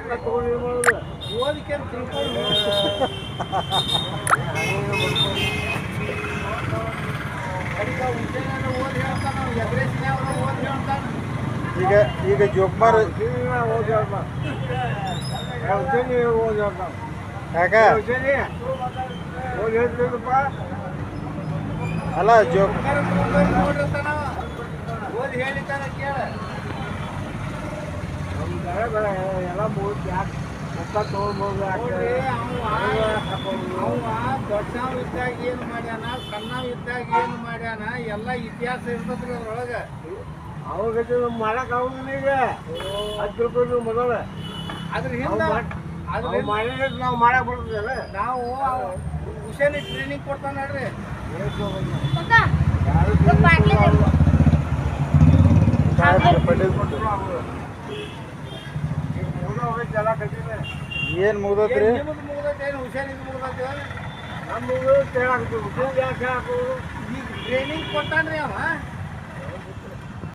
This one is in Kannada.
ಓದಕ್ಕೆ ತಿಳ್ಕೊಂಡು ಓದಿ ಹೇಳ್ತಾನೆ ನಾವು ಎಗ್ರೆಸ್ನೇ ಅವನು ಓದಿ ಹೇಳ್ತಾನೆ ಈಗ ಜೋಕ್ಮಾರ್ ಓದಿ ಹೇಳ್ತಾನೆ ಓದಿ ಹೇಳ್ತಾನೆ ಯಾಕ ಓದಿ ಹೇಳ್ತೀನಪ್ಪ ಅಲ್ಲ ಜೋಕ್ ನೋಡಿರ್ತಾನ ಓದಿ ಹೇಳಿತಾನ ಕೇಳ ಎಲ್ಲ ಮೂವತ್ತು ಯಾಕೆ ತೊಗೊಳ್ಬೋದು ದೊಡ್ಡವ್ ಇದ್ದಾಗ ಏನು ಮಾಡ್ಯಾನ ಸಣ್ಣವ್ ಇದ್ದಾಗ ಏನು ಮಾಡ್ಯಾನ ಎಲ್ಲ ಇತಿಹಾಸ ಇರ್ತದ್ರಿ ಅದ್ರೊಳಗೆ ಅವಾಗ ಮಾಡಕ್ ಈಗ 10 ರೂಪಾಯಿ ಮೊದಲ ಅದ್ರ ಹಿಂದೆ ನಾವು ಮಾಡಕ್ ಬರ್ತದಲ್ಲ ನಾವು ಹುಷಾರಿ ಟ್ರೈನಿಂಗ್ ಕೊಡ್ತಾನೆ ನೋಡ್ರಿ ಏನ್ ಮುಗ್ದತ್ರಿ ಟ್ರೈನಿಂಗ್ ಕೊಟ್ಟಾನ್ರಿ ಅವ